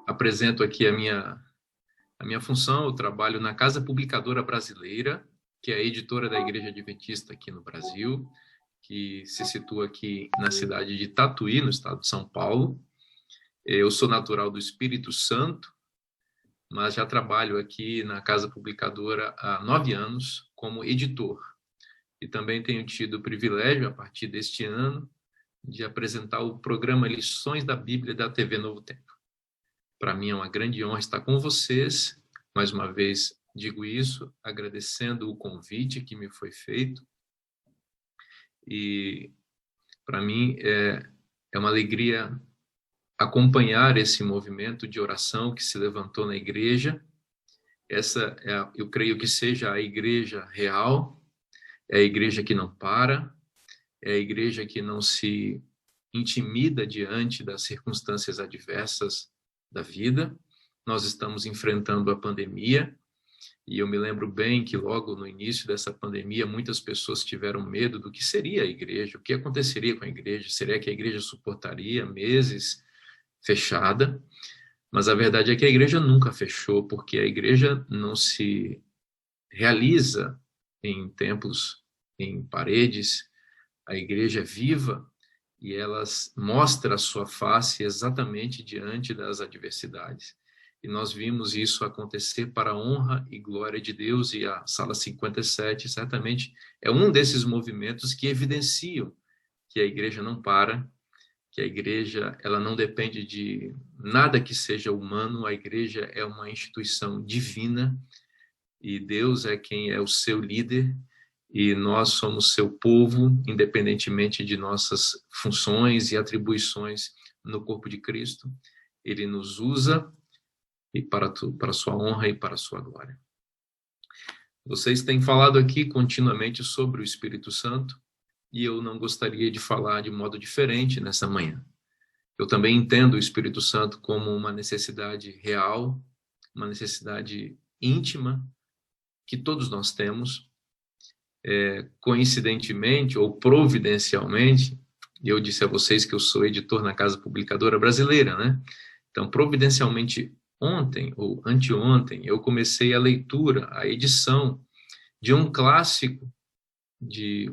Apresento aqui a minha função. Eu trabalho na Casa Publicadora Brasileira, que é a editora da Igreja Adventista aqui no Brasil, que se situa aqui na cidade de Tatuí, no estado de São Paulo. Eu sou natural do Espírito Santo, mas já trabalho aqui na Casa Publicadora há 9 anos como editor. E também tenho tido o privilégio, a partir deste ano, de apresentar o programa Lições da Bíblia da TV Novo Tempo. Para mim é uma grande honra estar com vocês. Mais uma vez digo isso, agradecendo o convite que me foi feito. E para mim é uma alegria acompanhar esse movimento de oração que se levantou na igreja. Essa eu creio que seja a igreja real, é a igreja que não para, é a igreja que não se intimida diante das circunstâncias adversas da vida. Nós estamos enfrentando a pandemia, e eu me lembro bem que logo no início dessa pandemia, muitas pessoas tiveram medo do que seria a igreja, o que aconteceria com a igreja, seria que a igreja suportaria meses fechada? Mas a verdade é que a igreja nunca fechou, porque a igreja não se realiza em templos, em paredes. A igreja é viva e ela mostra a sua face exatamente diante das adversidades. E nós vimos isso acontecer para a honra e glória de Deus, e a Sala 57 certamente é um desses movimentos que evidenciam que a igreja não para, que a igreja ela não depende de nada que seja humano. A igreja é uma instituição divina e Deus é quem é o seu líder, e nós somos seu povo, independentemente de nossas funções e atribuições no corpo de Cristo. Ele nos usa e para a sua honra e para a sua glória. Vocês têm falado aqui continuamente sobre o Espírito Santo, e eu não gostaria de falar de modo diferente nessa manhã. Eu também entendo o Espírito Santo como uma necessidade real, uma necessidade íntima que todos nós temos. Coincidentemente ou providencialmente, eu disse a vocês que eu sou editor na Casa Publicadora Brasileira, né? Então, providencialmente, ontem ou anteontem, eu comecei a leitura, a edição de um clássico, de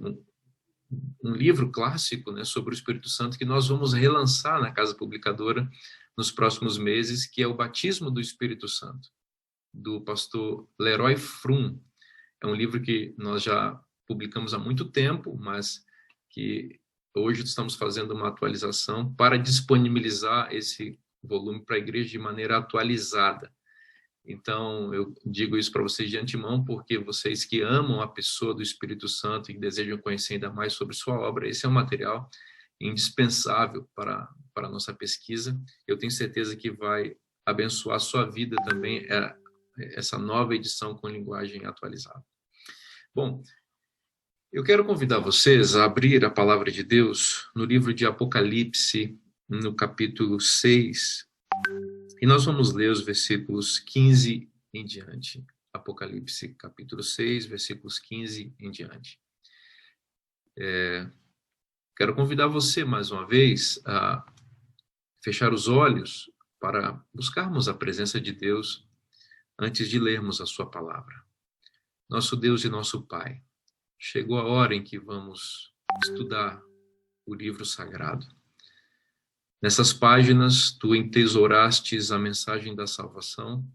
um livro clássico, né, sobre o Espírito Santo, que nós vamos relançar na Casa Publicadora nos próximos meses, que é o Batismo do Espírito Santo, do pastor Leroy Frum. É um livro que nós já publicamos há muito tempo, mas que hoje estamos fazendo uma atualização para disponibilizar esse volume para a igreja de maneira atualizada. Então, eu digo isso para vocês de antemão, porque vocês que amam a pessoa do Espírito Santo e desejam conhecer ainda mais sobre sua obra, esse é um material indispensável para a nossa pesquisa. Eu tenho certeza que vai abençoar a sua vida também, essa nova edição com linguagem atualizada. Bom, eu quero convidar vocês a abrir a palavra de Deus no livro de Apocalipse, no capítulo 6, e nós vamos ler os versículos 15 em diante. Apocalipse, capítulo 6, versículos 15 em diante. Quero convidar você, mais uma vez, a fechar os olhos para buscarmos a presença de Deus antes de lermos a sua palavra. Nosso Deus e nosso Pai, chegou a hora em que vamos estudar o livro sagrado. Nessas páginas, tu entesourastes a mensagem da salvação,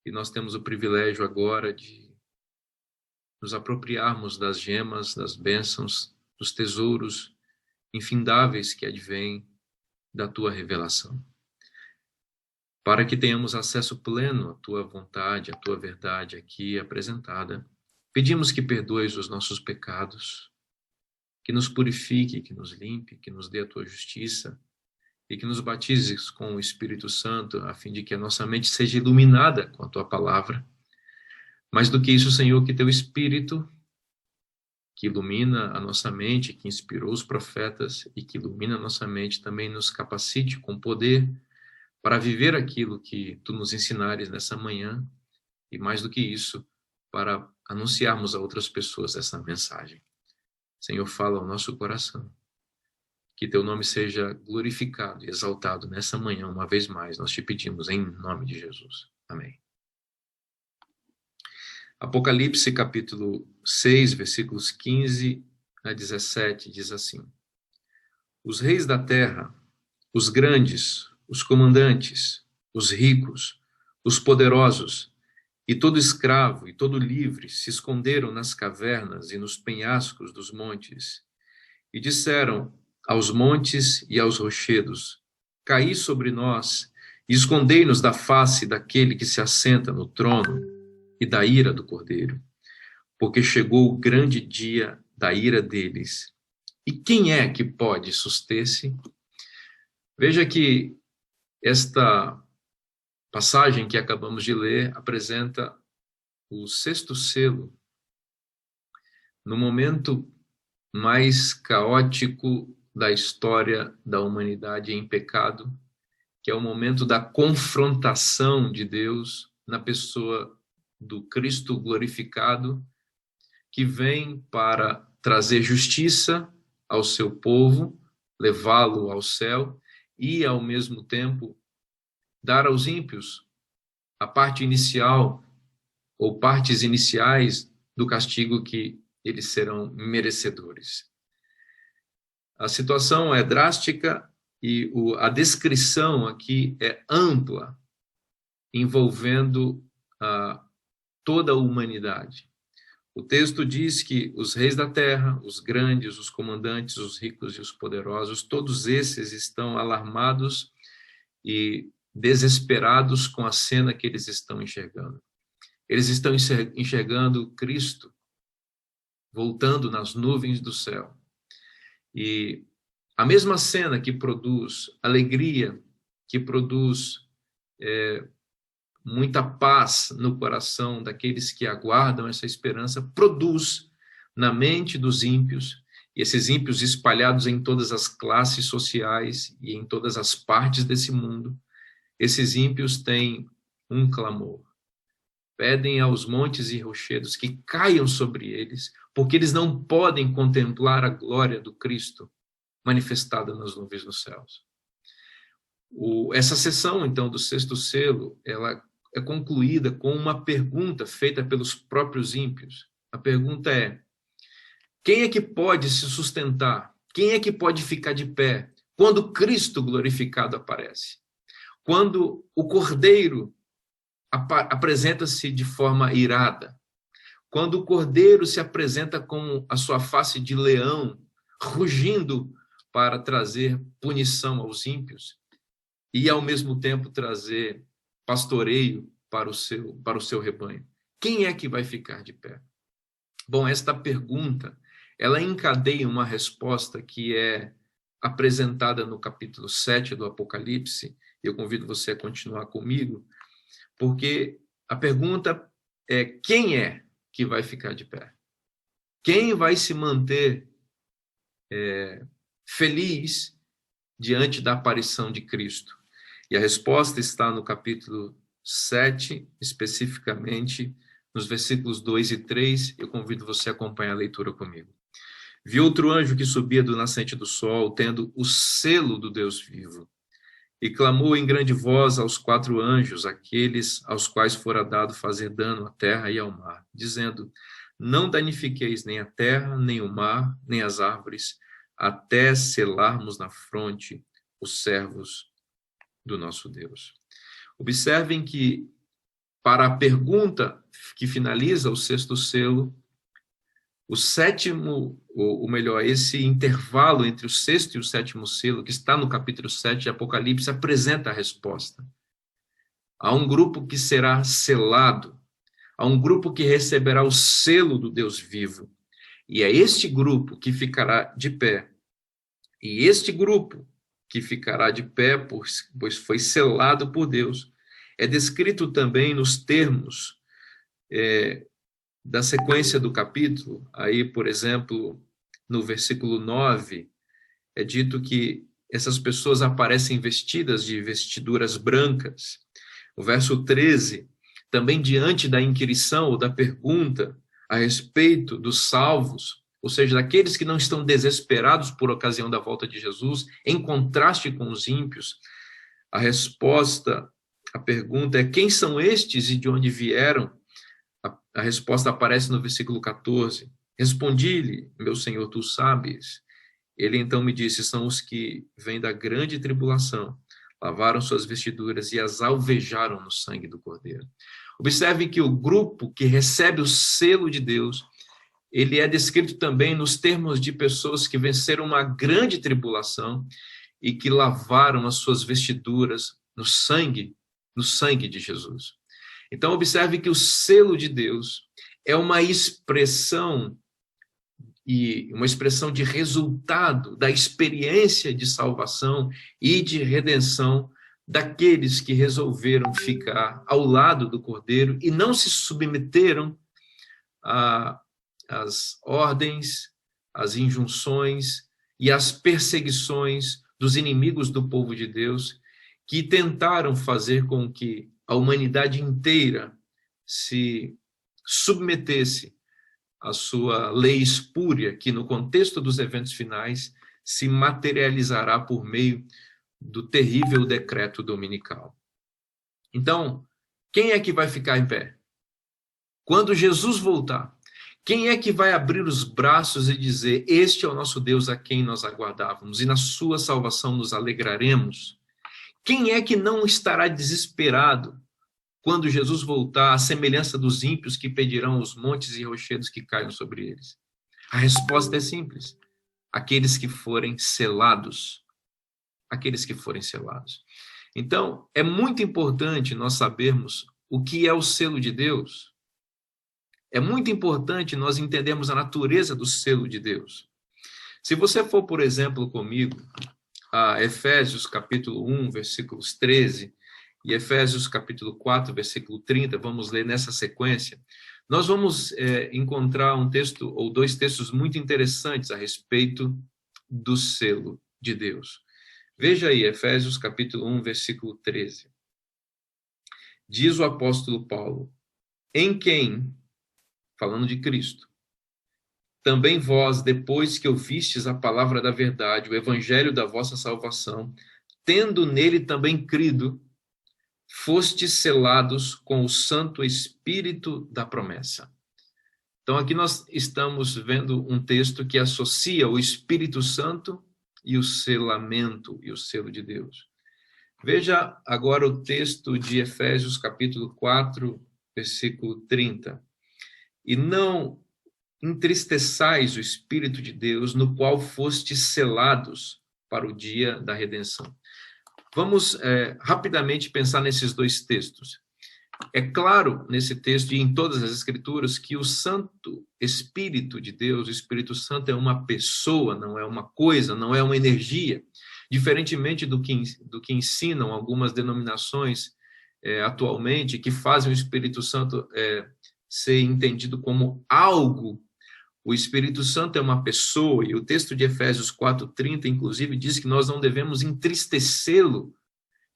e nós temos o privilégio agora de nos apropriarmos das gemas, das bênçãos, dos tesouros infindáveis que advêm da tua revelação. Para que tenhamos acesso pleno à tua vontade, à tua verdade aqui apresentada, pedimos que perdoes os nossos pecados, que nos purifique, que nos limpe, que nos dê a tua justiça, e que nos batizes com o Espírito Santo, a fim de que a nossa mente seja iluminada com a tua palavra. Mais do que isso, Senhor, que teu Espírito, que ilumina a nossa mente, que inspirou os profetas e que ilumina a nossa mente, também nos capacite com poder para viver aquilo que tu nos ensinares nessa manhã, e mais do que isso, para anunciarmos a outras pessoas essa mensagem. Senhor, fala ao nosso coração. que teu nome seja glorificado e exaltado nessa manhã, uma vez mais. Nós te pedimos em nome de Jesus. Amém. Apocalipse capítulo 6, versículos 15 a 17, diz assim: Os reis da terra, os grandes, os comandantes, os ricos, os poderosos, e todo escravo e todo livre se esconderam nas cavernas e nos penhascos dos montes, e disseram aos montes e aos rochedos: Caí sobre nós, e escondei-nos da face daquele que se assenta no trono e da ira do Cordeiro, porque chegou o grande dia da ira deles. E quem é que pode suster-se? Veja que esta passagem que acabamos de ler apresenta o sexto selo no momento mais caótico da história da humanidade em pecado, que é o momento da confrontação de Deus na pessoa do Cristo glorificado, que vem para trazer justiça ao seu povo, levá-lo ao céu e, ao mesmo tempo, dar aos ímpios a parte inicial ou partes iniciais do castigo que eles serão merecedores. A situação é drástica e a descrição aqui é ampla, envolvendo toda a humanidade. O texto diz que os reis da terra, os grandes, os comandantes, os ricos e os poderosos, todos esses estão alarmados e desesperados com a cena que eles estão enxergando. Eles estão enxergando Cristo voltando nas nuvens do céu. E a mesma cena que produz alegria, que produz muita paz no coração daqueles que aguardam essa esperança, produz na mente dos ímpios, e esses ímpios espalhados em todas as classes sociais e em todas as partes desse mundo, esses ímpios têm um clamor. Pedem aos montes e rochedos que caiam sobre eles, porque eles não podem contemplar a glória do Cristo manifestada nas nuvens dos céus. Essa sessão, então, do sexto selo, ela é concluída com uma pergunta feita pelos próprios ímpios. A pergunta é: quem é que pode se sustentar? Quem é que pode ficar de pé quando Cristo glorificado aparece? Quando o Cordeiro apresenta-se de forma irada? Quando o Cordeiro se apresenta com a sua face de leão, rugindo para trazer punição aos ímpios e, ao mesmo tempo, trazer pastoreio para o seu rebanho. Quem é que vai ficar de pé? Bom, esta pergunta, ela encadeia uma resposta que é apresentada no capítulo 7 do Apocalipse. Eu convido você a continuar comigo, porque a pergunta é: quem é que vai ficar de pé? Quem vai se manter feliz diante da aparição de Cristo? E a resposta está no capítulo 7, especificamente nos versículos 2 e 3. Eu convido você a acompanhar a leitura comigo. Vi outro anjo que subia do nascente do sol, tendo o selo do Deus vivo, e clamou em grande voz aos 4 anjos, aqueles aos quais fora dado fazer dano à terra e ao mar, dizendo: Não danifiqueis nem a terra, nem o mar, nem as árvores, até selarmos na fronte os servos do nosso Deus. Observem que, para a pergunta que finaliza o sexto selo, o sétimo, ou melhor, esse intervalo entre o sexto e o sétimo selo, que está no capítulo 7 de Apocalipse, apresenta a resposta. Há um grupo que será selado, há um grupo que receberá o selo do Deus vivo, e é este grupo que ficará de pé. E este grupo que ficará de pé, pois foi selado por Deus, é descrito também nos termos da sequência do capítulo. Aí, por exemplo, no versículo 9, é dito que essas pessoas aparecem vestidas de vestiduras brancas. O verso 13, também diante da inquirição ou da pergunta a respeito dos salvos, ou seja, daqueles que não estão desesperados por ocasião da volta de Jesus, em contraste com os ímpios, a resposta, a pergunta é: quem são estes e de onde vieram? A resposta aparece no versículo 14. Respondi-lhe: meu Senhor, tu sabes. Ele então me disse: são os que vêm da grande tribulação, lavaram suas vestiduras e as alvejaram no sangue do Cordeiro. Observe que o grupo que recebe o selo de Deus, ele é descrito também nos termos de pessoas que venceram uma grande tribulação e que lavaram as suas vestiduras no sangue de Jesus. Então, observe que o selo de Deus é uma expressão de resultado da experiência de salvação e de redenção daqueles que resolveram ficar ao lado do Cordeiro e não se submeteram às ordens, às injunções e às perseguições dos inimigos do povo de Deus, que tentaram fazer com que a humanidade inteira se submetesse à sua lei espúria, que no contexto dos eventos finais se materializará por meio do terrível decreto dominical. Então, quem é que vai ficar em pé? Quando Jesus voltar, quem é que vai abrir os braços e dizer: este é o nosso Deus a quem nós aguardávamos e na sua salvação nos alegraremos? Quem é que não estará desesperado quando Jesus voltar, à semelhança dos ímpios que pedirão os montes e rochedos que caiam sobre eles? A resposta é simples: aqueles que forem selados. Aqueles que forem selados. Então, é muito importante nós sabermos o que é o selo de Deus. É muito importante nós entendermos a natureza do selo de Deus. Se você for, por exemplo, comigo a Efésios capítulo 1, versículos 13, e Efésios capítulo 4, versículo 30, vamos ler nessa sequência, nós vamos encontrar um texto ou dois textos muito interessantes a respeito do selo de Deus. Veja aí, Efésios capítulo 1, versículo 13. Diz o apóstolo Paulo: em quem, falando de Cristo, também vós, depois que ouvistes a palavra da verdade, o evangelho da vossa salvação, tendo nele também crido, fostes selados com o Santo Espírito da promessa. Então, aqui nós estamos vendo um texto que associa o Espírito Santo e o selamento e o selo de Deus. Veja agora o texto de Efésios capítulo 4, versículo 30. E não entristeçais o Espírito de Deus, no qual fostes selados para o dia da redenção. Vamos rapidamente pensar nesses dois textos. É claro nesse texto e em todas as Escrituras que o Santo Espírito de Deus, o Espírito Santo, é uma pessoa, não é uma coisa, não é uma energia. Diferentemente do que ensinam algumas denominações atualmente, que fazem o Espírito Santo ser entendido como algo. O Espírito Santo é uma pessoa, e o texto de Efésios 4:30, inclusive, diz que nós não devemos entristecê-lo.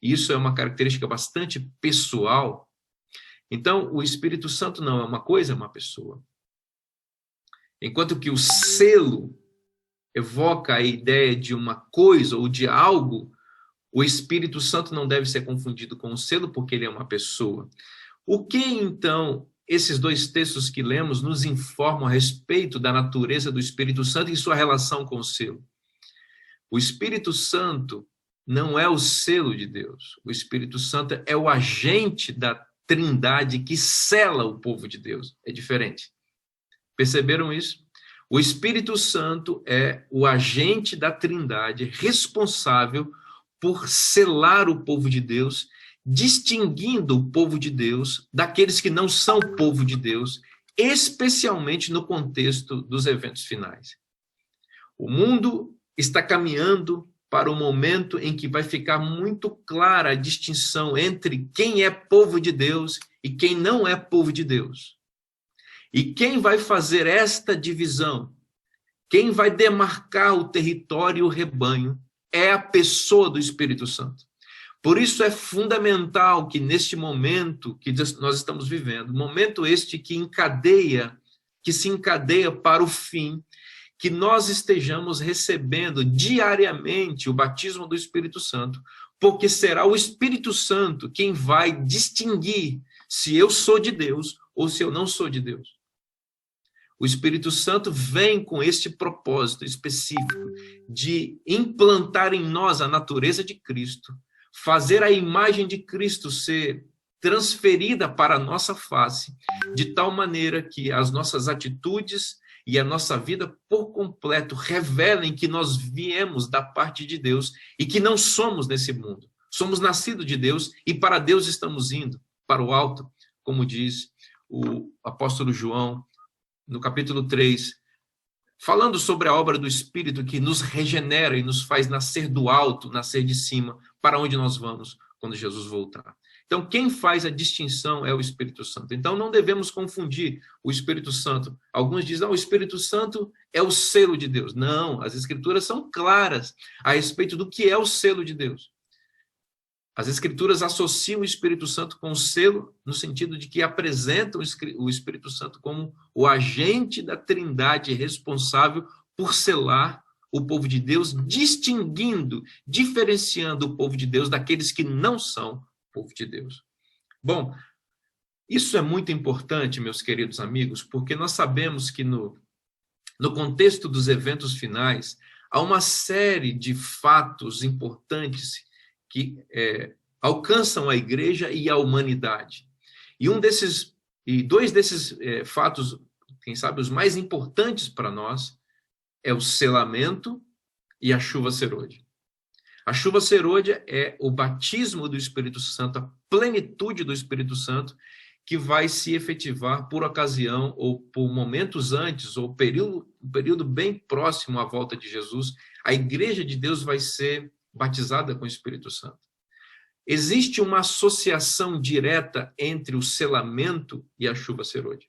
Isso é uma característica bastante pessoal. Então, o Espírito Santo não é uma coisa, é uma pessoa. Enquanto que o selo evoca a ideia de uma coisa ou de algo, o Espírito Santo não deve ser confundido com o selo, porque ele é uma pessoa. O que, então, esses dois textos que lemos nos informam a respeito da natureza do Espírito Santo e sua relação com o selo? O Espírito Santo não é o selo de Deus. O Espírito Santo é o agente da Trindade que sela o povo de Deus. É diferente. Perceberam isso? O Espírito Santo é o agente da Trindade responsável por selar o povo de Deus, distinguindo o povo de Deus daqueles que não são povo de Deus, especialmente no contexto dos eventos finais. O mundo está caminhando para o momento em que vai ficar muito clara a distinção entre quem é povo de Deus e quem não é povo de Deus. E quem vai fazer esta divisão, quem vai demarcar o território e o rebanho, é a pessoa do Espírito Santo. Por isso é fundamental que neste momento que nós estamos vivendo, momento este que se encadeia para o fim, que nós estejamos recebendo diariamente o batismo do Espírito Santo, porque será o Espírito Santo quem vai distinguir se eu sou de Deus ou se eu não sou de Deus. O Espírito Santo vem com este propósito específico de implantar em nós a natureza de Cristo, fazer a imagem de Cristo ser transferida para a nossa face, de tal maneira que as nossas atitudes e a nossa vida por completo revelem que nós viemos da parte de Deus e que não somos nesse mundo. Somos nascidos de Deus e para Deus estamos indo, para o alto, como diz o apóstolo João, no capítulo 3, falando sobre a obra do Espírito que nos regenera e nos faz nascer do alto, nascer de cima, para onde nós vamos quando Jesus voltar. Então, quem faz a distinção é o Espírito Santo. Então, não devemos confundir o Espírito Santo. Alguns dizem, o Espírito Santo é o selo de Deus. Não, as Escrituras são claras a respeito do que é o selo de Deus. As Escrituras associam o Espírito Santo com o selo, no sentido de que apresentam o Espírito Santo como o agente da Trindade responsável por selar o povo de Deus, distinguindo, diferenciando o povo de Deus daqueles que não são povo de Deus. Bom, isso é muito importante, meus queridos amigos, porque nós sabemos que no contexto dos eventos finais, há uma série de fatos importantes que alcançam a igreja e a humanidade. E dois desses fatos, quem sabe os mais importantes para nós, é o selamento e a chuva serôdia. A chuva serôdia é o batismo do Espírito Santo, a plenitude do Espírito Santo, que vai se efetivar por ocasião ou por momentos antes, ou um período bem próximo à volta de Jesus. A igreja de Deus vai ser batizada com o Espírito Santo. Existe uma associação direta entre o selamento e a chuva serôdia.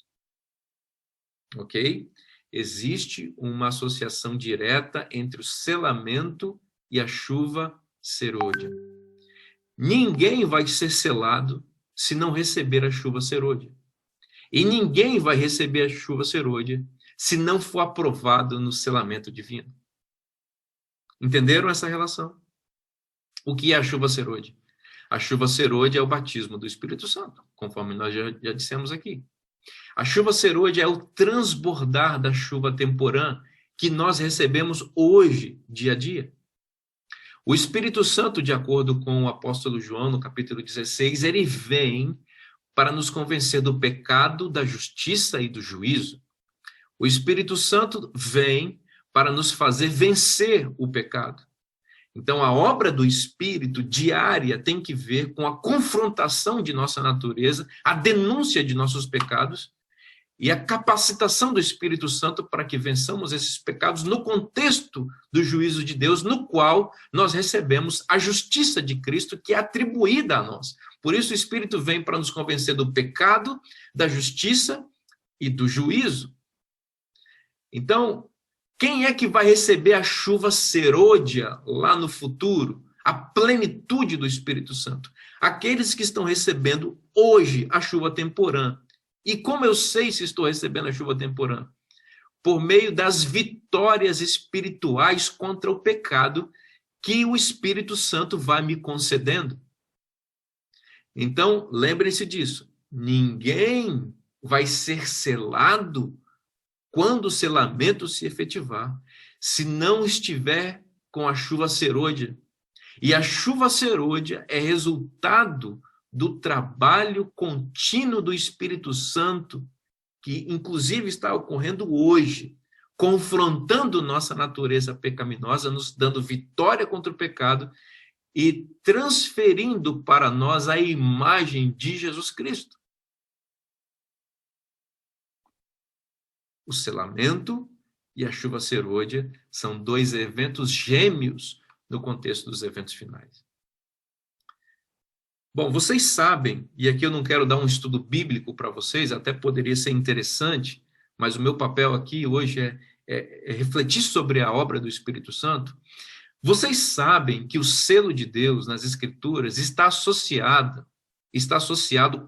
Ok? Existe uma associação direta entre o selamento e a chuva serôdia. Ninguém vai ser selado se não receber a chuva serôdia. E ninguém vai receber a chuva serôdia se não for aprovado no selamento divino. Entenderam essa relação? O que é a chuva serôdia? A chuva serôdia é o batismo do Espírito Santo, conforme nós já dissemos aqui. A chuva serôdia é o transbordar da chuva temporã que nós recebemos hoje, dia a dia. O Espírito Santo, de acordo com o apóstolo João, no capítulo 16, ele vem para nos convencer do pecado, da justiça e do juízo. O Espírito Santo vem para nos fazer vencer o pecado. Então, a obra do Espírito diária tem que ver com a confrontação de nossa natureza, a denúncia de nossos pecados e a capacitação do Espírito Santo para que vençamos esses pecados no contexto do juízo de Deus, no qual nós recebemos a justiça de Cristo que é atribuída a nós. Por isso, o Espírito vem para nos convencer do pecado, da justiça e do juízo. Então, quem é que vai receber a chuva serôdia lá no futuro? A plenitude do Espírito Santo. Aqueles que estão recebendo hoje a chuva temporã. E como eu sei se estou recebendo a chuva temporã? Por meio das vitórias espirituais contra o pecado que o Espírito Santo vai me concedendo. Então, lembrem-se disso. Ninguém vai ser selado quando o selamento se efetivar, se não estiver com a chuva serôdia. E a chuva serôdia é resultado do trabalho contínuo do Espírito Santo, que inclusive está ocorrendo hoje, confrontando nossa natureza pecaminosa, nos dando vitória contra o pecado e transferindo para nós a imagem de Jesus Cristo. O selamento e a chuva serôdia são dois eventos gêmeos no contexto dos eventos finais. Bom, vocês sabem, e aqui eu não quero dar um estudo bíblico para vocês, até poderia ser interessante, mas o meu papel aqui hoje é refletir sobre a obra do Espírito Santo. Vocês sabem que o selo de Deus nas Escrituras está associado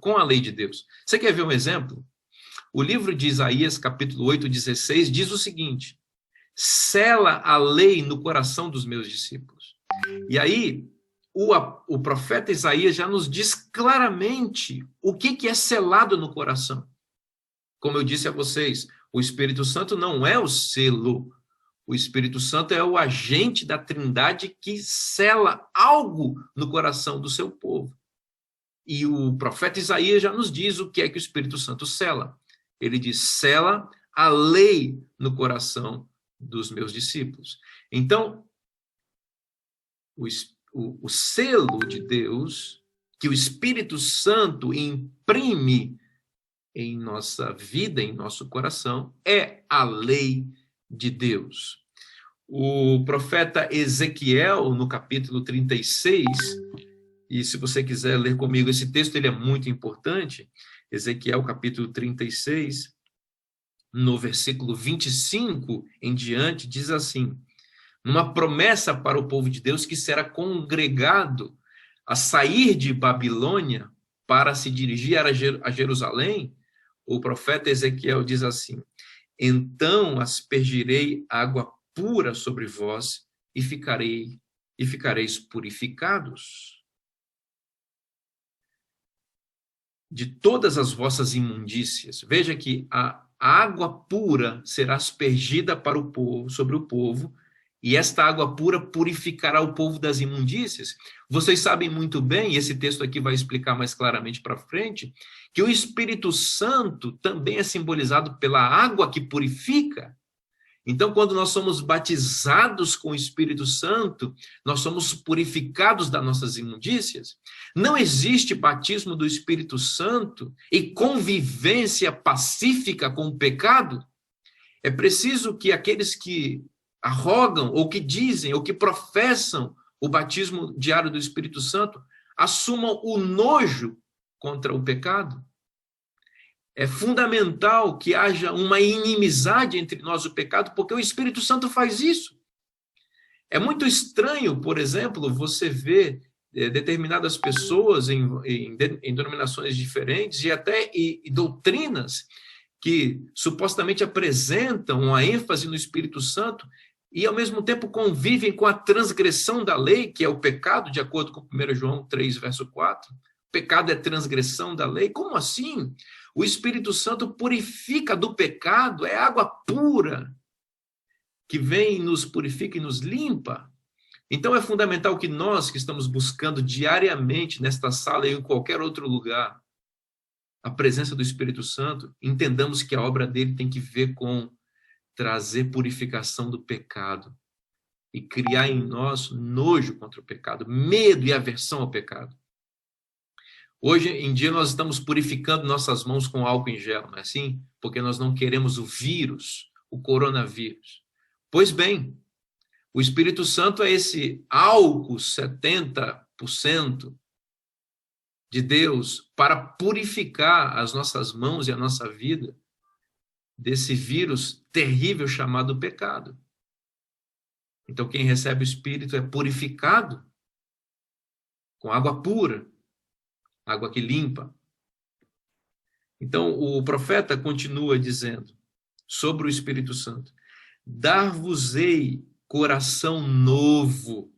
com a lei de Deus. Você quer ver um exemplo? O livro de Isaías, capítulo 8, 16, diz o seguinte: sela a lei no coração dos meus discípulos. E aí, o profeta Isaías já nos diz claramente o que é selado no coração. Como eu disse a vocês, o Espírito Santo não é o selo. O Espírito Santo é o agente da Trindade que sela algo no coração do seu povo. E o profeta Isaías já nos diz o que é que o Espírito Santo sela. Ele diz, sela a lei no coração dos meus discípulos. Então, o selo de Deus, que o Espírito Santo imprime em nossa vida, em nosso coração, é a lei de Deus. O profeta Ezequiel, no capítulo 36, e se você quiser ler comigo esse texto, ele é muito importante, Ezequiel capítulo 36, no versículo 25 em diante, diz assim, numa promessa para o povo de Deus que será congregado a sair de Babilônia para se dirigir a Jerusalém, o profeta Ezequiel diz assim, então aspergirei água pura sobre vós e ficareis purificados de todas as vossas imundícias. Veja que a água pura será aspergida para o povo, sobre o povo, e esta água pura purificará o povo das imundícias. Vocês sabem muito bem, e esse texto aqui vai explicar mais claramente para frente, que o Espírito Santo também é simbolizado pela água que purifica. Então, quando nós somos batizados com o Espírito Santo, nós somos purificados das nossas imundícias. Não existe batismo do Espírito Santo e convivência pacífica com o pecado. É preciso que aqueles que arrogam, ou que dizem, ou que professam o batismo diário do Espírito Santo, assumam o nojo contra o pecado. É fundamental que haja uma inimizade entre nós e o pecado, porque o Espírito Santo faz isso. É muito estranho, por exemplo, você ver determinadas pessoas em denominações diferentes e até doutrinas que supostamente apresentam uma ênfase no Espírito Santo e, ao mesmo tempo, convivem com a transgressão da lei, que é o pecado, de acordo com 1 João 3, verso 4. Pecado é transgressão da lei. Como assim? O Espírito Santo purifica do pecado, é água pura, que vem, nos purifica e nos limpa. Então é fundamental que nós, que estamos buscando diariamente nesta sala e em qualquer outro lugar, a presença do Espírito Santo, entendamos que a obra dele tem que ver com trazer purificação do pecado e criar em nós nojo contra o pecado, medo e aversão ao pecado. Hoje em dia nós estamos purificando nossas mãos com álcool em gel, não é assim? Porque nós não queremos o vírus, o coronavírus. Pois bem, o Espírito Santo é esse álcool 70% de Deus para purificar as nossas mãos e a nossa vida desse vírus terrível chamado pecado. Então, quem recebe o Espírito é purificado com água pura, água que limpa. Então, o profeta continua dizendo sobre o Espírito Santo: dar-vos-ei coração novo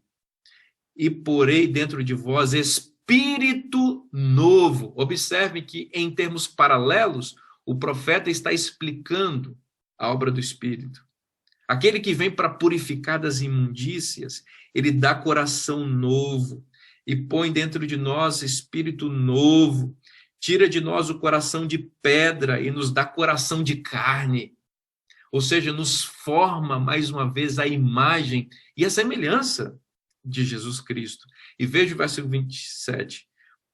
e porei dentro de vós espírito novo. Observe que, em termos paralelos, o profeta está explicando a obra do Espírito. Aquele que vem para purificar das imundícias, ele dá coração novo e põe dentro de nós espírito novo, tira de nós o coração de pedra e nos dá coração de carne. Ou seja, nos forma mais uma vez a imagem e a semelhança de Jesus Cristo. E veja o versículo 27.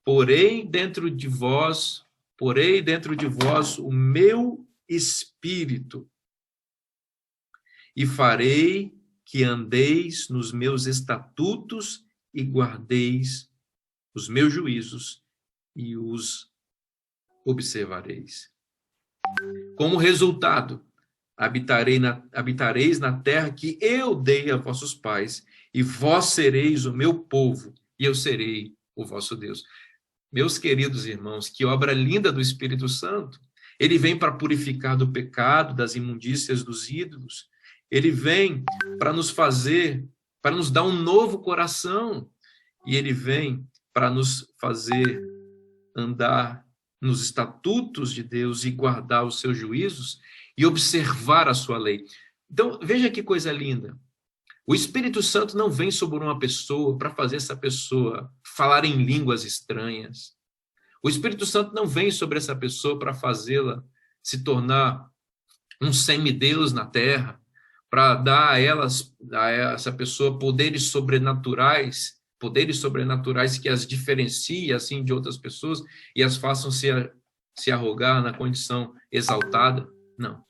Porei dentro de vós o meu espírito e farei que andeis nos meus estatutos e guardeis os meus juízos e os observareis. Como resultado, habitareis na terra que eu dei a vossos pais, e vós sereis o meu povo, e eu serei o vosso Deus. Meus queridos irmãos, que obra linda do Espírito Santo. Ele vem para purificar do pecado, das imundícias dos ídolos, Ele vem para nos fazer, para nos dar um novo coração. E ele vem para nos fazer andar nos estatutos de Deus e guardar os seus juízos e observar a sua lei. Então, veja que coisa linda. O Espírito Santo não vem sobre uma pessoa para fazer essa pessoa falar em línguas estranhas. O Espírito Santo não vem sobre essa pessoa para fazê-la se tornar um semideus na terra, para dar a essa pessoa poderes sobrenaturais que as diferenciem assim de outras pessoas e as façam se arrogar na condição exaltada. Não.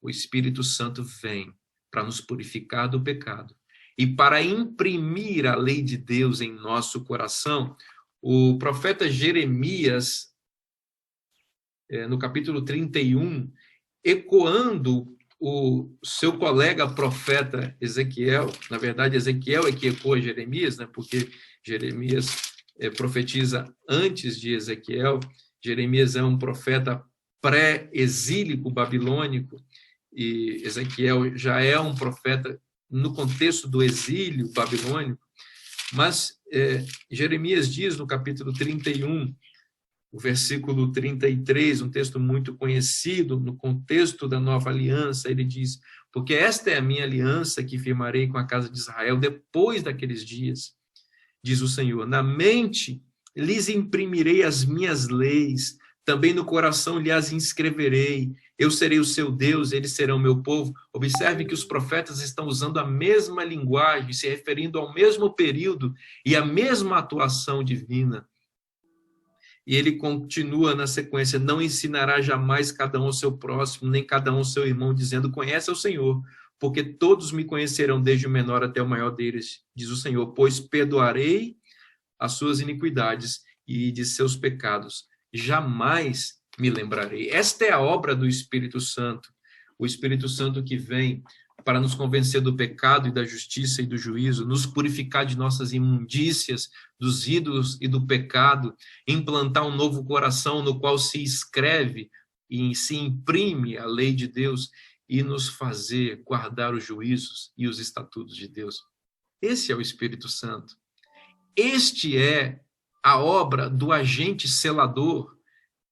O Espírito Santo vem para nos purificar do pecado e para imprimir a lei de Deus em nosso coração. O profeta Jeremias, no capítulo 31, ecoando o seu colega profeta Ezequiel, na verdade Ezequiel é que ecoa Jeremias, né? Porque Jeremias profetiza antes de Ezequiel. Jeremias é um profeta pré-exílico babilônico e Ezequiel já é um profeta no contexto do exílio babilônico. Mas Jeremias diz no capítulo 31, o versículo 33, um texto muito conhecido no contexto da nova aliança, ele diz: porque esta é a minha aliança que firmarei com a casa de Israel depois daqueles dias, diz o Senhor. Na mente lhes imprimirei as minhas leis, também no coração lhes inscreverei. Eu serei o seu Deus, eles serão meu povo. Observe que os profetas estão usando a mesma linguagem, se referindo ao mesmo período e à mesma atuação divina. E ele continua na sequência: não ensinará jamais cada um ao seu próximo, nem cada um ao seu irmão, dizendo: conhece o Senhor, porque todos me conhecerão, desde o menor até o maior deles, diz o Senhor, pois perdoarei as suas iniquidades e de seus pecados jamais me lembrarei. Esta é a obra do Espírito Santo, o Espírito Santo que vem para nos convencer do pecado e da justiça e do juízo, nos purificar de nossas imundícias, dos ídolos e do pecado, implantar um novo coração no qual se escreve e se imprime a lei de Deus e nos fazer guardar os juízos e os estatutos de Deus. Esse é o Espírito Santo. Este é a obra do agente selador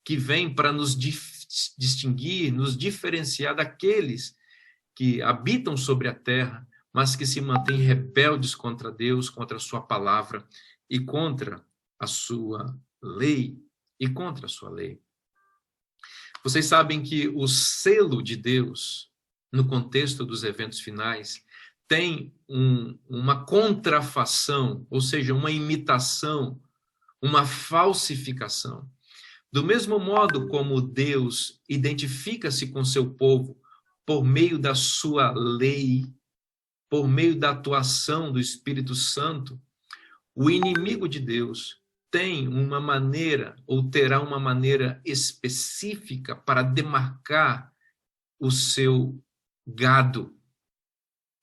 que vem para nos distinguir, nos diferenciar daqueles que habitam sobre a terra, mas que se mantêm rebeldes contra Deus, contra a sua palavra e contra a sua lei. Vocês sabem que o selo de Deus, no contexto dos eventos finais, tem uma contrafação, ou seja, uma imitação, uma falsificação. Do mesmo modo como Deus identifica-se com seu povo por meio da sua lei, por meio da atuação do Espírito Santo, o inimigo de Deus tem uma maneira, ou terá uma maneira específica para demarcar o seu gado,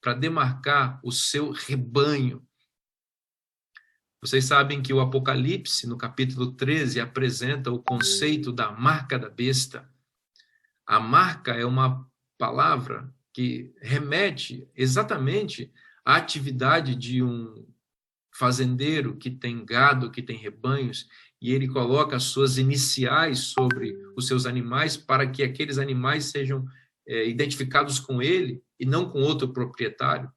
para demarcar o seu rebanho. Vocês sabem que o Apocalipse, no capítulo 13, apresenta o conceito da marca da besta. A marca é uma palavra que remete exatamente à atividade de um fazendeiro que tem gado, que tem rebanhos, e ele coloca as suas iniciais sobre os seus animais para que aqueles animais sejam identificados com ele e não com outro proprietário.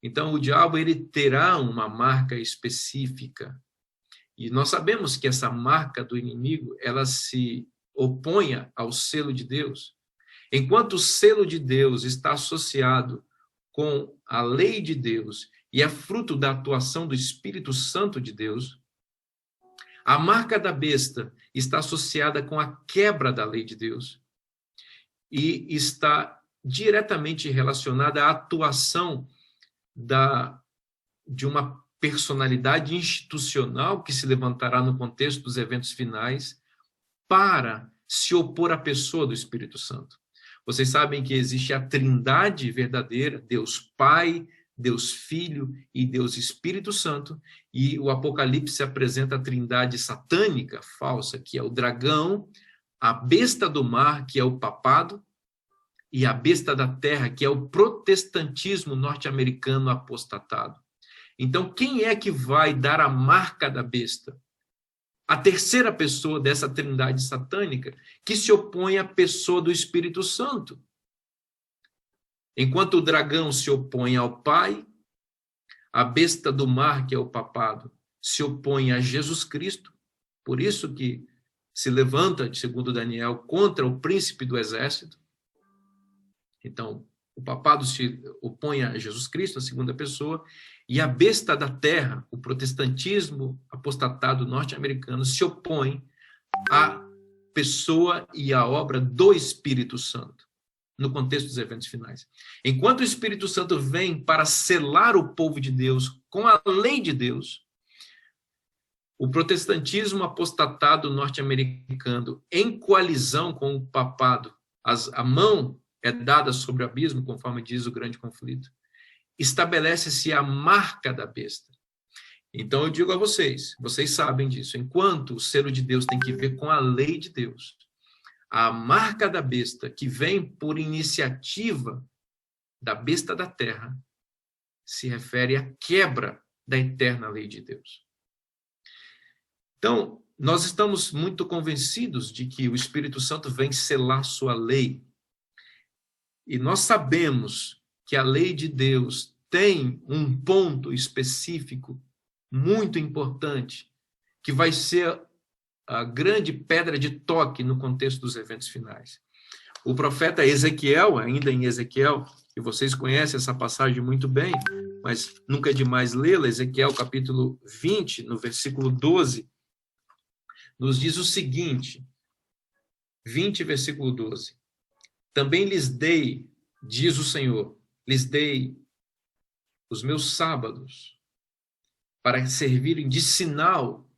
Então, o diabo ele terá uma marca específica. E nós sabemos que essa marca do inimigo, ela se opõe ao selo de Deus. Enquanto o selo de Deus está associado com a lei de Deus e é fruto da atuação do Espírito Santo de Deus, a marca da besta está associada com a quebra da lei de Deus e está diretamente relacionada à atuação de uma personalidade institucional que se levantará no contexto dos eventos finais para se opor à pessoa do Espírito Santo. Vocês sabem que existe a Trindade verdadeira, Deus Pai, Deus Filho e Deus Espírito Santo, e o Apocalipse apresenta a Trindade satânica, falsa, que é o dragão, a besta do mar, que é o papado, e a besta da terra, que é o protestantismo norte-americano apostatado. Então, quem é que vai dar a marca da besta? A terceira pessoa dessa trindade satânica, que se opõe à pessoa do Espírito Santo. Enquanto o dragão se opõe ao Pai, a besta do mar, que é o papado, se opõe a Jesus Cristo. Por isso que se levanta, segundo Daniel, contra o príncipe do exército. Então, o papado se opõe a Jesus Cristo, a segunda pessoa, e a besta da terra, o protestantismo apostatado norte-americano, se opõe à pessoa e à obra do Espírito Santo, no contexto dos eventos finais. Enquanto o Espírito Santo vem para selar o povo de Deus com a lei de Deus, o protestantismo apostatado norte-americano, em coalizão com o papado, a mão é dada sobre o abismo, conforme diz o grande conflito, estabelece-se a marca da besta. Então eu digo a vocês sabem disso, enquanto o selo de Deus tem que ver com a lei de Deus, a marca da besta, que vem por iniciativa da besta da terra, se refere à quebra da eterna lei de Deus. Então, nós estamos muito convencidos de que o Espírito Santo vem selar sua lei. E nós sabemos que a lei de Deus tem um ponto específico muito importante, que vai ser a grande pedra de toque no contexto dos eventos finais. O profeta Ezequiel, ainda em Ezequiel, e vocês conhecem essa passagem muito bem, mas nunca é demais lê-la, Ezequiel capítulo 20, no versículo 12, nos diz o seguinte, 20, versículo 12. Também lhes dei, diz o Senhor, lhes dei os meus sábados para servirem de sinal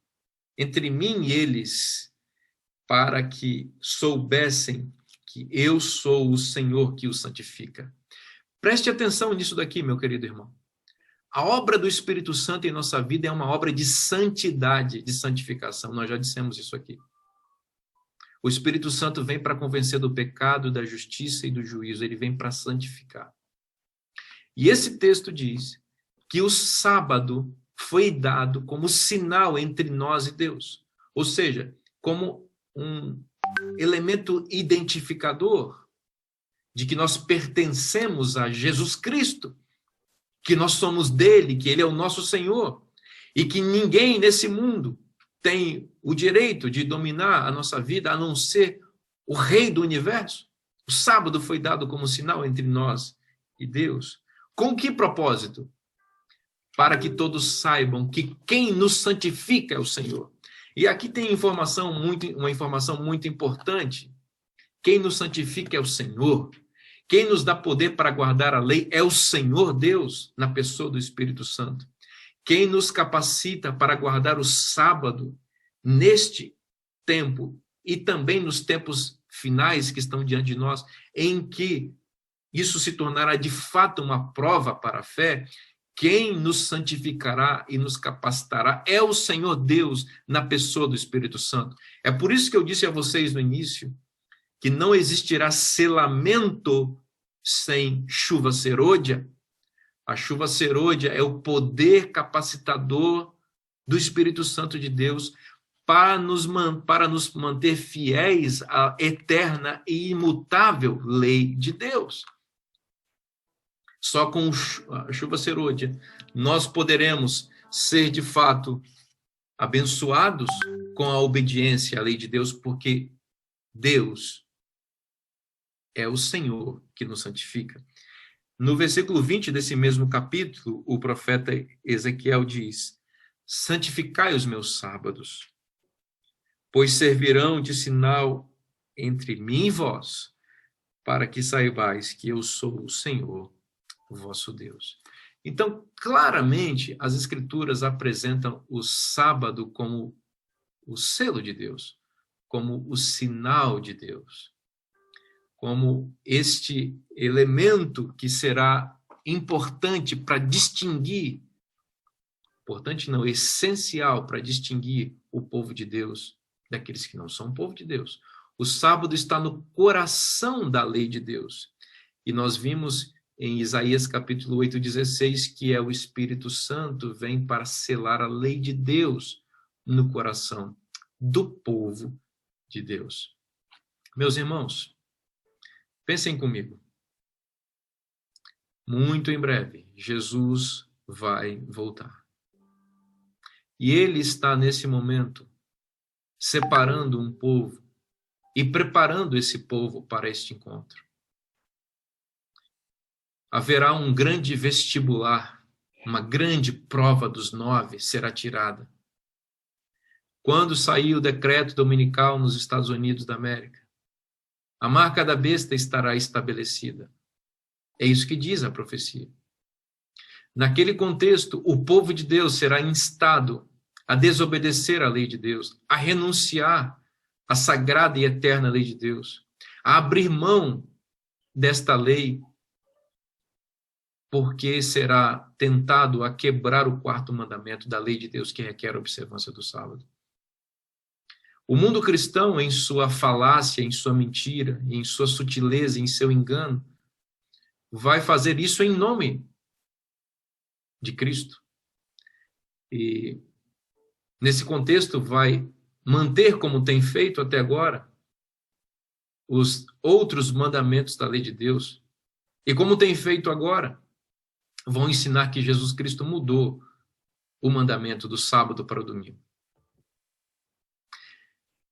entre mim e eles, para que soubessem que eu sou o Senhor que os santifica. Preste atenção nisso daqui, meu querido irmão. A obra do Espírito Santo em nossa vida é uma obra de santidade, de santificação. Nós já dissemos isso aqui. O Espírito Santo vem para convencer do pecado, da justiça e do juízo. Ele vem para santificar. E esse texto diz que o sábado foi dado como sinal entre nós e Deus. Ou seja, como um elemento identificador de que nós pertencemos a Jesus Cristo, que nós somos dele, que ele é o nosso Senhor, e que ninguém nesse mundo tem o direito de dominar a nossa vida, a não ser o Rei do Universo. O sábado foi dado como sinal entre nós e Deus. Com que propósito? Para que todos saibam que quem nos santifica é o Senhor. E aqui tem uma informação muito importante. Quem nos santifica é o Senhor. Quem nos dá poder para guardar a lei é o Senhor Deus, na pessoa do Espírito Santo. Quem nos capacita para guardar o sábado neste tempo e também nos tempos finais que estão diante de nós, em que isso se tornará de fato uma prova para a fé, quem nos santificará e nos capacitará é o Senhor Deus na pessoa do Espírito Santo. É por isso que eu disse a vocês no início que não existirá selamento sem chuva serôdia. A chuva serôdia é o poder capacitador do Espírito Santo de Deus para nos manter fiéis à eterna e imutável lei de Deus. Só com a chuva serôdia nós poderemos ser, de fato, abençoados com a obediência à lei de Deus, porque Deus é o Senhor que nos santifica. No versículo 20 desse mesmo capítulo, o profeta Ezequiel diz: santificai os meus sábados, pois servirão de sinal entre mim e vós, para que saibais que eu sou o Senhor, o vosso Deus. Então, claramente, as Escrituras apresentam o sábado como o selo de Deus, como o sinal de Deus, como este elemento que será importante para distinguir, importante não, essencial para distinguir o povo de Deus daqueles que não são povo de Deus. O sábado está no coração da lei de Deus. E nós vimos em Isaías capítulo 8:16 que é o Espírito Santo vem para selar a lei de Deus no coração do povo de Deus. Meus irmãos, pensem comigo. Muito em breve, Jesus vai voltar. E ele está nesse momento separando um povo e preparando esse povo para este encontro. Haverá um grande vestibular, uma grande prova dos 9 será tirada. Quando sair o decreto dominical nos Estados Unidos da América, a marca da besta estará estabelecida. É isso que diz a profecia. Naquele contexto, o povo de Deus será instado a desobedecer à lei de Deus, a renunciar à sagrada e eterna lei de Deus, a abrir mão desta lei, porque será tentado a quebrar o 4º mandamento da lei de Deus, que requer a observância do sábado. O mundo cristão, em sua falácia, em sua mentira, em sua sutileza, em seu engano, vai fazer isso em nome de Cristo. E, nesse contexto, vai manter como tem feito até agora os outros mandamentos da lei de Deus. E como tem feito agora, vão ensinar que Jesus Cristo mudou o mandamento do sábado para o domingo.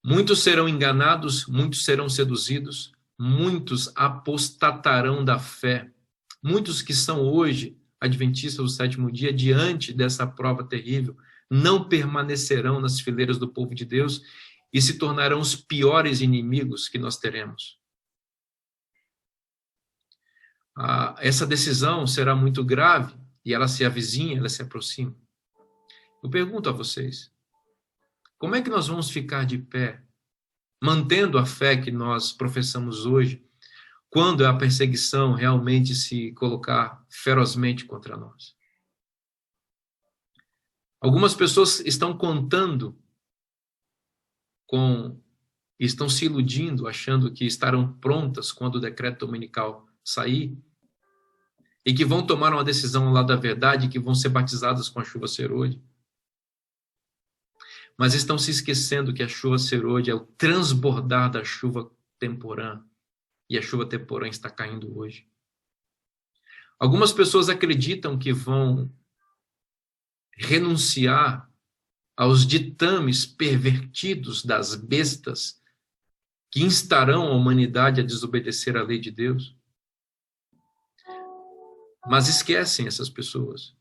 Muitos serão enganados, muitos serão seduzidos, muitos apostatarão da fé. Muitos que são hoje adventistas do 7º dia, diante dessa prova terrível, não permanecerão nas fileiras do povo de Deus e se tornarão os piores inimigos que nós teremos. Essa decisão será muito grave e ela se avizinha, ela se aproxima. Eu pergunto a vocês, como é que nós vamos ficar de pé, mantendo a fé que nós professamos hoje, quando a perseguição realmente se colocar ferozmente contra nós? Algumas pessoas estão contando estão se iludindo, achando que estarão prontas quando o decreto dominical sair, e que vão tomar uma decisão ao lado da verdade e que vão ser batizadas com a chuva serôdia. Mas estão se esquecendo que a chuva serôdia é o transbordar da chuva temporã, e a chuva temporã está caindo hoje. Algumas pessoas acreditam que vão renunciar aos ditames pervertidos das bestas que instarão a humanidade a desobedecer à lei de Deus. Mas esquecem essas pessoas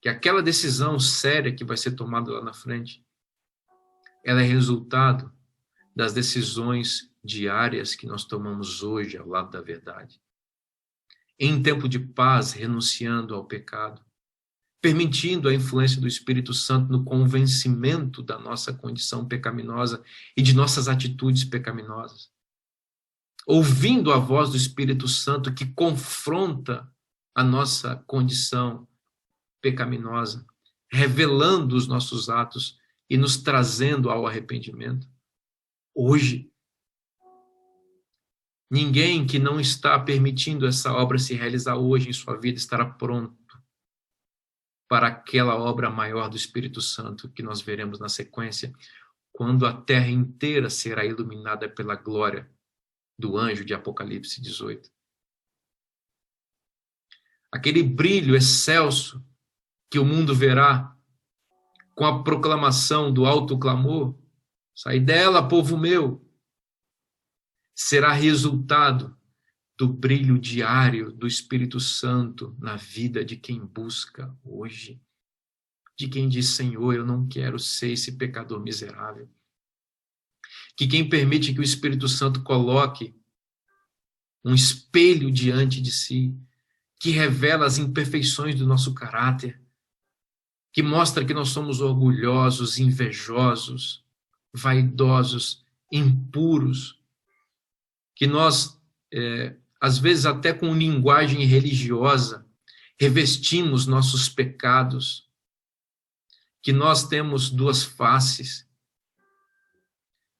que aquela decisão séria que vai ser tomada lá na frente, ela é resultado das decisões diárias que nós tomamos hoje ao lado da verdade. Em tempo de paz, renunciando ao pecado, permitindo a influência do Espírito Santo no convencimento da nossa condição pecaminosa e de nossas atitudes pecaminosas. Ouvindo a voz do Espírito Santo que confronta a nossa condição pecaminosa, revelando os nossos atos e nos trazendo ao arrependimento. Hoje, ninguém que não está permitindo essa obra se realizar hoje em sua vida estará pronto para aquela obra maior do Espírito Santo que nós veremos na sequência, quando a terra inteira será iluminada pela glória do anjo de Apocalipse 18. Aquele brilho excelso que o mundo verá com a proclamação do alto clamor, sai dela, povo meu, será resultado do brilho diário do Espírito Santo na vida de quem busca hoje, de quem diz, Senhor, eu não quero ser esse pecador miserável. Que quem permite que o Espírito Santo coloque um espelho diante de si, que revela as imperfeições do nosso caráter, que mostra que nós somos orgulhosos, invejosos, vaidosos, impuros, que nós, às vezes até com linguagem religiosa, revestimos nossos pecados, que nós temos duas faces,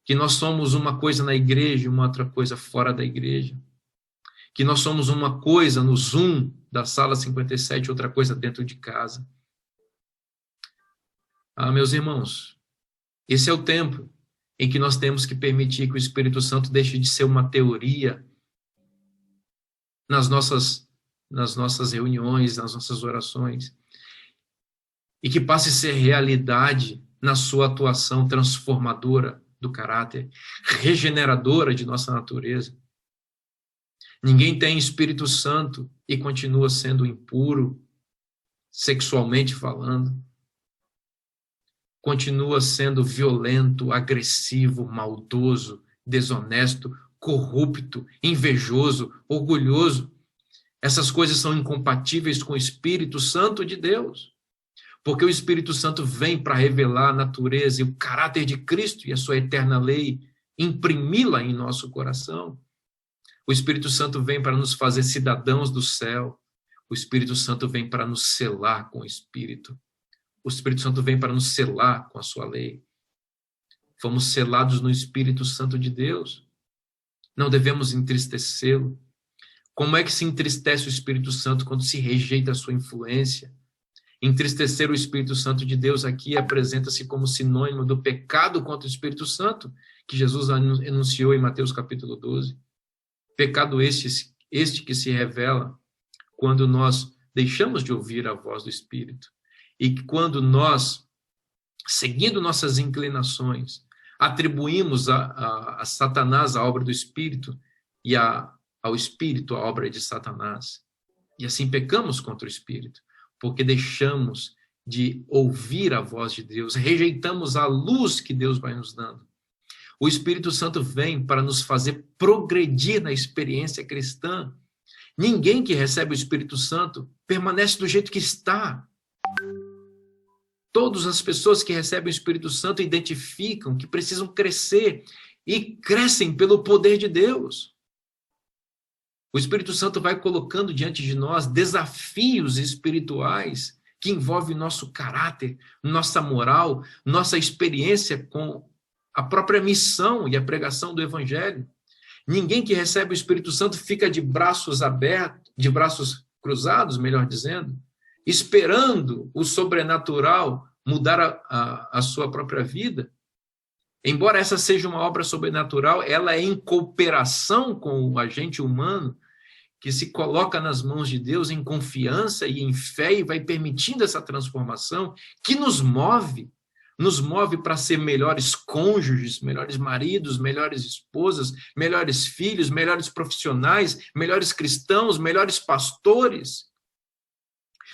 que nós somos uma coisa na igreja e uma outra coisa fora da igreja, que nós somos uma coisa no Zoom da sala 57, outra coisa dentro de casa. Meus irmãos, esse é o tempo em que nós temos que permitir que o Espírito Santo deixe de ser uma teoria nas nossas reuniões, nas nossas orações, e que passe a ser realidade na sua atuação transformadora do caráter, regeneradora de nossa natureza. Ninguém tem Espírito Santo e continua sendo impuro, sexualmente falando. Continua sendo violento, agressivo, maldoso, desonesto, corrupto, invejoso, orgulhoso. Essas coisas são incompatíveis com o Espírito Santo de Deus. Porque o Espírito Santo vem para revelar a natureza e o caráter de Cristo e a sua eterna lei, imprimi-la em nosso coração. O Espírito Santo vem para nos fazer cidadãos do céu. O Espírito Santo vem para nos selar com o Espírito. O Espírito Santo vem para nos selar com a sua lei. Fomos selados no Espírito Santo de Deus. Não devemos entristecê-lo. Como é que se entristece o Espírito Santo quando se rejeita a sua influência? Entristecer o Espírito Santo de Deus aqui apresenta-se como sinônimo do pecado contra o Espírito Santo, que Jesus enunciou em Mateus capítulo 12. Pecado este que se revela quando nós deixamos de ouvir a voz do Espírito. E quando nós, seguindo nossas inclinações, atribuímos a Satanás a obra do Espírito e ao Espírito a obra de Satanás. E assim pecamos contra o Espírito, porque deixamos de ouvir a voz de Deus, rejeitamos a luz que Deus vai nos dando. O Espírito Santo vem para nos fazer progredir na experiência cristã. Ninguém que recebe o Espírito Santo permanece do jeito que está. Todas as pessoas que recebem o Espírito Santo identificam que precisam crescer e crescem pelo poder de Deus. O Espírito Santo vai colocando diante de nós desafios espirituais que envolvem nosso caráter, nossa moral, nossa experiência com a própria missão e a pregação do Evangelho. Ninguém que recebe o Espírito Santo fica de braços abertos, de braços cruzados, melhor dizendo, esperando o sobrenatural mudar a sua própria vida. Embora essa seja uma obra sobrenatural, ela é em cooperação com o agente humano que se coloca nas mãos de Deus em confiança e em fé e vai permitindo essa transformação que nos move para ser melhores cônjuges, melhores maridos, melhores esposas, melhores filhos, melhores profissionais, melhores cristãos, melhores pastores.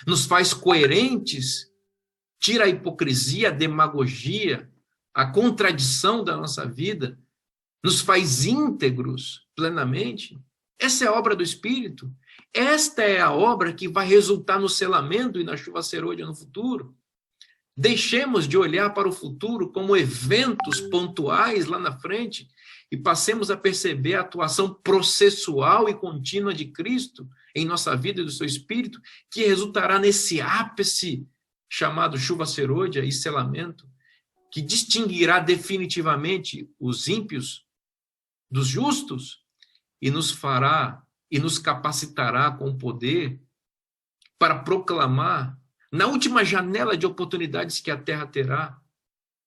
Nos faz coerentes, tira a hipocrisia, a demagogia, a contradição da nossa vida, nos faz íntegros plenamente. Essa é a obra do Espírito. Esta é a obra que vai resultar no selamento e na chuva serôdia no futuro. Deixemos de olhar para o futuro como eventos pontuais lá na frente e passemos a perceber a atuação processual e contínua de Cristo em nossa vida e do seu Espírito, que resultará nesse ápice chamado chuva serôdia e selamento, que distinguirá definitivamente os ímpios dos justos e nos fará e nos capacitará com poder para proclamar, na última janela de oportunidades que a terra terá,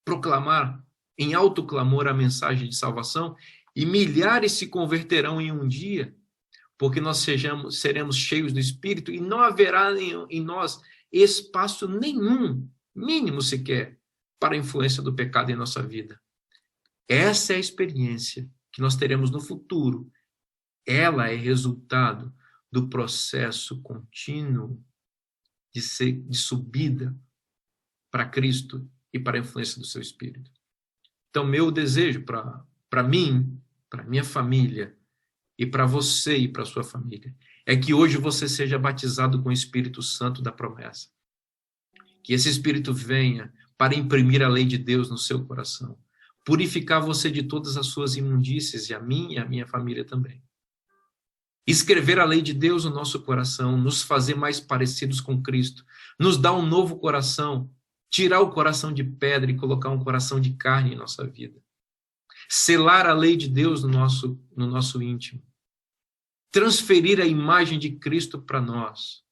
proclamar em alto clamor a mensagem de salvação, e milhares se converterão em um dia, porque nós seremos cheios do Espírito e não haverá em nós espaço nenhum, mínimo sequer, para a influência do pecado em nossa vida. Essa é a experiência que nós teremos no futuro. Ela é resultado do processo contínuo de subida para Cristo e para a influência do seu Espírito. Então, meu desejo para mim, para minha família, e para você e para a sua família, é que hoje você seja batizado com o Espírito Santo da promessa. Que esse Espírito venha para imprimir a lei de Deus no seu coração, purificar você de todas as suas imundícias, e a mim e a minha família também. Escrever a lei de Deus no nosso coração, nos fazer mais parecidos com Cristo, nos dar um novo coração, tirar o coração de pedra e colocar um coração de carne em nossa vida. Selar a lei de Deus no nosso íntimo. transferir a imagem de Cristo para nós,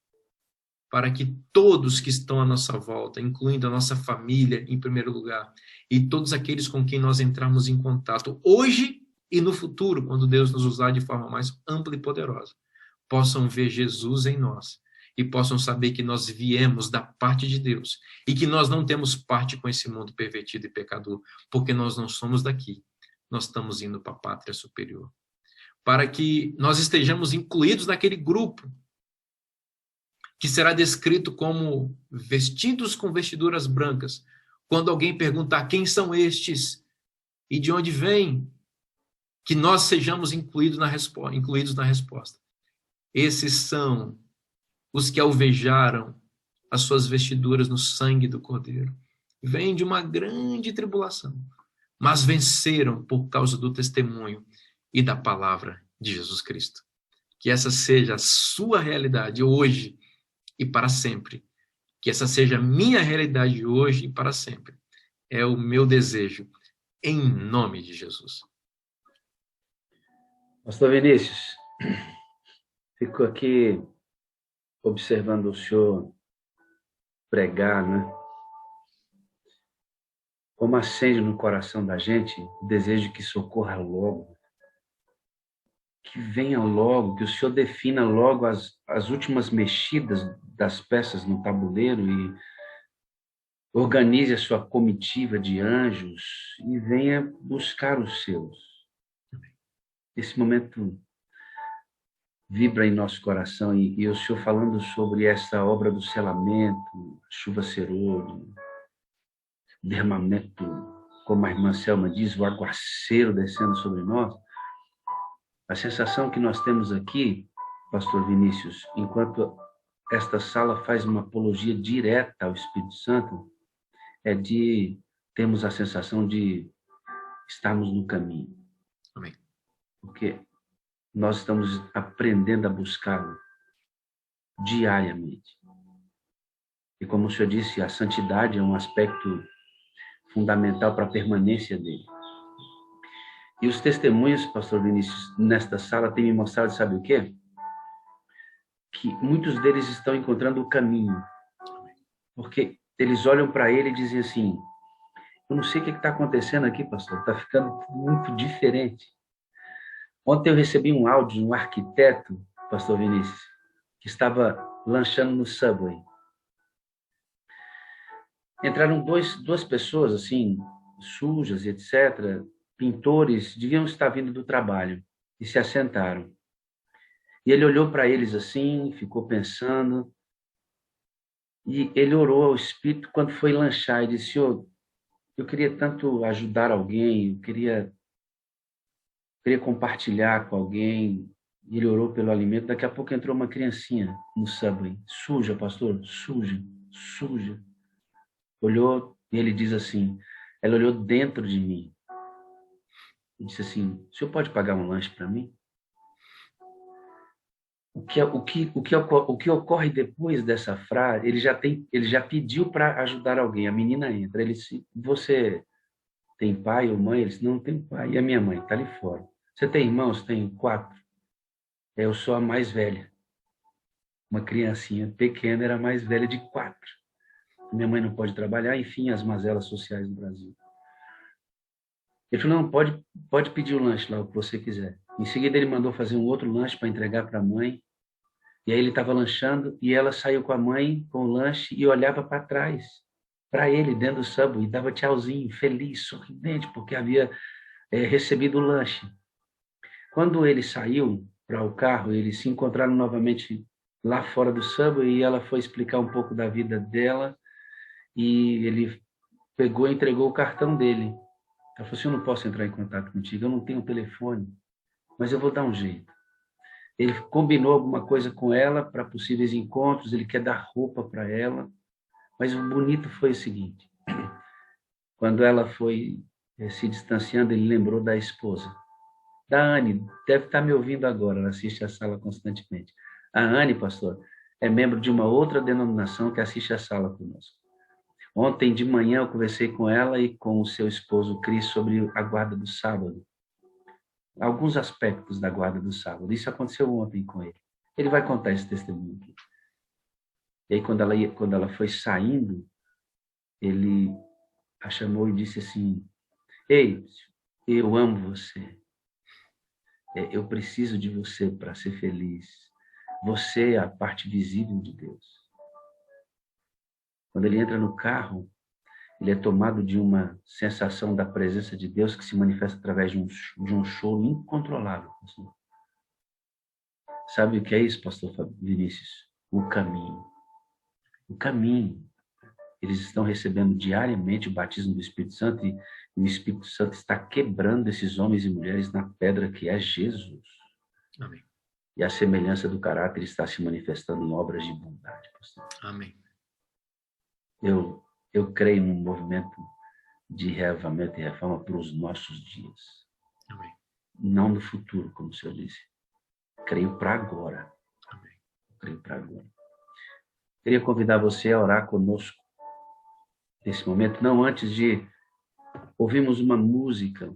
para que todos que estão à nossa volta, incluindo a nossa família em primeiro lugar, e todos aqueles com quem nós entramos em contato, hoje e no futuro, quando Deus nos usar de forma mais ampla e poderosa, possam ver Jesus em nós e possam saber que nós viemos da parte de Deus e que nós não temos parte com esse mundo pervertido e pecador, porque nós não somos daqui, nós estamos indo para a pátria superior. Para que nós estejamos incluídos naquele grupo que será descrito como vestidos com vestiduras brancas. Quando alguém perguntar quem são estes e de onde vêm, que nós sejamos incluídos na resposta. Esses são os que alvejaram as suas vestiduras no sangue do Cordeiro. Vêm de uma grande tribulação, mas venceram por causa do testemunho e da palavra de Jesus Cristo. Que essa seja a sua realidade hoje e para sempre. Que essa seja a minha realidade hoje e para sempre. É o meu desejo, em nome de Jesus. Pastor Vinícius, fico aqui observando o senhor pregar, né? Como acende no coração da gente o desejo que socorra logo, que venha logo, que o senhor defina logo as últimas mexidas das peças no tabuleiro e organize a sua comitiva de anjos e venha buscar os seus. Esse momento vibra em nosso coração e o senhor falando sobre essa obra do selamento, chuva serôdio, derramamento, como a irmã Selma diz, o aguaceiro descendo sobre nós. A sensação que nós temos aqui, pastor Vinícius, enquanto esta sala faz uma apologia direta ao Espírito Santo, é de termos a sensação de estarmos no caminho. Amém. Porque nós estamos aprendendo a buscá-lo diariamente. E como o senhor disse, a santidade é um aspecto fundamental para a permanência dele. E os testemunhos, pastor Vinícius, nesta sala têm me mostrado, sabe o quê? Que muitos deles estão encontrando o caminho. Porque eles olham para ele e dizem assim, eu não sei o que está acontecendo aqui, pastor, está ficando muito diferente. Ontem eu recebi um áudio de um arquiteto, pastor Vinícius, que estava lanchando no Subway. Entraram duas pessoas, assim, sujas, etc., pintores, deviam estar vindo do trabalho, e se assentaram. E ele olhou para eles assim, ficou pensando, e ele orou ao Espírito quando foi lanchar, e disse, Senhor, eu queria tanto ajudar alguém, eu queria compartilhar com alguém, e ele orou pelo alimento. Daqui a pouco entrou uma criancinha no Subway, suja, pastor, suja, suja. Olhou, e ele diz assim, ela olhou dentro de mim, e disse assim, o senhor pode pagar um lanche para mim? O que ocorre depois dessa frase, ele já pediu para ajudar alguém, a menina entra, ele disse, você tem pai ou mãe? Ele disse, não tem pai, e a minha mãe está ali fora. Você tem irmãos? Tenho 4. Eu sou a mais velha. Uma criancinha pequena era a mais velha de 4. Minha mãe não pode trabalhar, enfim, as mazelas sociais no Brasil. Ele falou, não, pode pedir o lanche lá, o que você quiser. Em seguida, ele mandou fazer um outro lanche para entregar para a mãe. E aí ele estava lanchando e ela saiu com a mãe com o lanche e olhava para trás, para ele, dentro do Subway, e dava tchauzinho, feliz, sorridente, porque havia recebido o lanche. Quando ele saiu para o carro, eles se encontraram novamente lá fora do Subway e ela foi explicar um pouco da vida dela e ele pegou e entregou o cartão dele. Ela falou assim, eu não posso entrar em contato contigo, eu não tenho telefone, mas eu vou dar um jeito. Ele combinou alguma coisa com ela para possíveis encontros, ele quer dar roupa para ela, mas o bonito foi o seguinte, quando ela foi se distanciando, ele lembrou da esposa, da Anne, deve estar me ouvindo agora, ela assiste a sala constantemente. A Anne, pastor, é membro de uma outra denominação que assiste a sala conosco. Ontem de manhã eu conversei com ela e com o seu esposo Cris sobre a guarda do sábado. alguns aspectos da guarda do sábado. Isso aconteceu ontem com ele. Ele vai contar esse testemunho aqui. E aí, quando ela foi saindo, ele a chamou e disse assim: ei, eu amo você. Eu preciso de você para ser feliz. Você é a parte visível de Deus. Quando ele entra no carro, ele é tomado de uma sensação da presença de Deus que se manifesta através de um choro incontrolável. Sabe o que é isso, pastor Vinícius? O caminho. O caminho. Eles estão recebendo diariamente o batismo do Espírito Santo e o Espírito Santo está quebrando esses homens e mulheres na pedra que é Jesus. Amém. E a semelhança do caráter está se manifestando em obras de bondade, pastor. Amém. Eu creio num movimento de reavivamento e reforma para os nossos dias. Amém. Não no futuro, como o senhor disse. Creio para agora. Amém. Creio para agora. Queria convidar você a orar conosco nesse momento, não antes de ouvirmos uma música